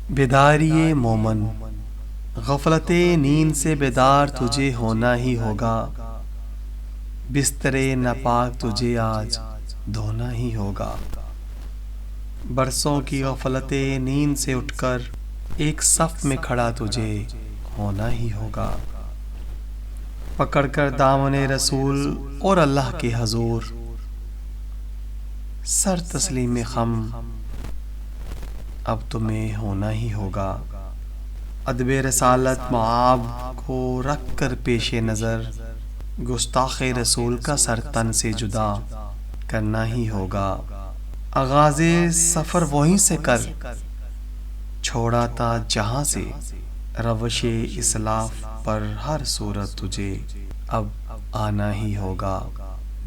بیداری مومن، غفلت نیند سے بیدار تجھے ہونا ہی ہوگا، بستر ناپاک تجھے آج دھونا ہی ہوگا۔ برسوں کی غفلت نیند سے اٹھ کر ایک صف میں کھڑا تجھے ہونا ہی ہوگا، پکڑ کر دامن رسول اور اللہ کے حضور، سر تسلیم خم اب تمہیں ہونا ہی ہوگا۔ ادب رسالت معاب کو رکھ کر پیش نظر، گستاخ رسول کا سر تن سے جدا کرنا ہی ہوگا۔ آغاز سفر وہیں سے کر، چھوڑا تھا جہاں سے، روش اسلاف پر ہر صورت تجھے اب آنا ہی ہوگا۔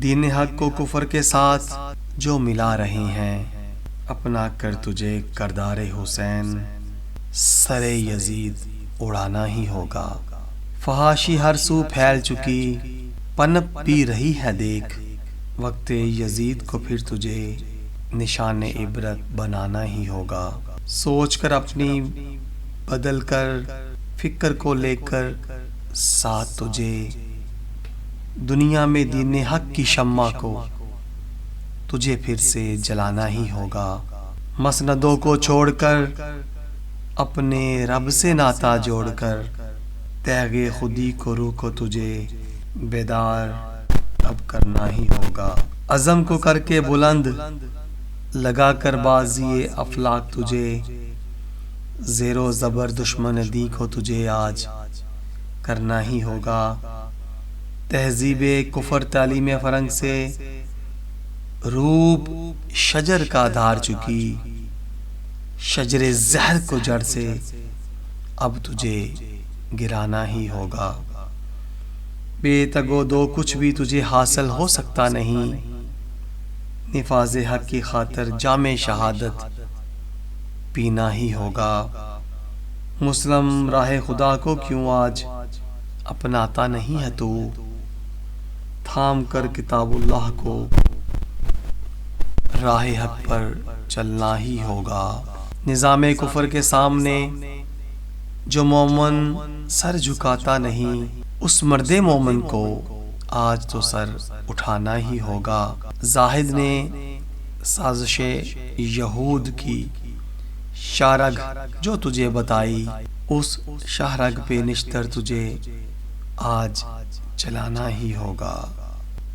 دین حق کو کفر کے ساتھ جو ملا رہے ہیں، اپنا کر تجھے کردار حسین سر یزید اڑانا ہی ہوگا۔ فحاشی ہر سو پھیل چکی، پنپ بھی رہی ہے دیکھ، وقت یزید کو پھر تجھے نشان عبرت بنانا ہی ہوگا۔ سوچ کر اپنی بدل کر، فکر کو لے کر ساتھ تجھے، دنیا میں دین حق کی شمع کو تجھے پھر سے جلانا ہی ہوگا۔ مسندوں کو چھوڑ کر، اپنے رب سے ناتا جوڑ کر، تیغ خودی کو روح کو تجھے بیدار اب کرنا ہی ہوگا۔ عزم کو کر کے بلند، لگا کر بازی افلاک تجھے، زیر و زبر دشمن دی کو تجھے آج کرنا ہی ہوگا۔ تہذیب کفر تعلیم فرنگ سے روپ شجر کا دھار چکی، شجر زہر کو جڑ سے اب تجھے گرانا ہی ہوگا۔ بے تگو دو کچھ بھی تجھے حاصل ہو سکتا نہیں، نفاذ حق کی خاطر جام شہادت پینا ہی ہوگا۔ مسلم راہ خدا کو کیوں آج اپناتا نہیں ہے تو، تھام کر کتاب اللہ کو راہ حق پر چلنا ہی ہوگا۔ نظام کفر کے سامنے جو مومن سر جھکاتا نہیں، اس مرد مومن کو آج تو سر اٹھانا ہی ہوگا۔ زاہد نے سازش یہود کی شارگ جو تجھے بتائی، اس شہرگ پہ نشتر تجھے آج چلانا ہی ہوگا،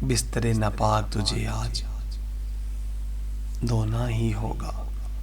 بستر ناپاک تجھے آج دھونا ہی ہوگا۔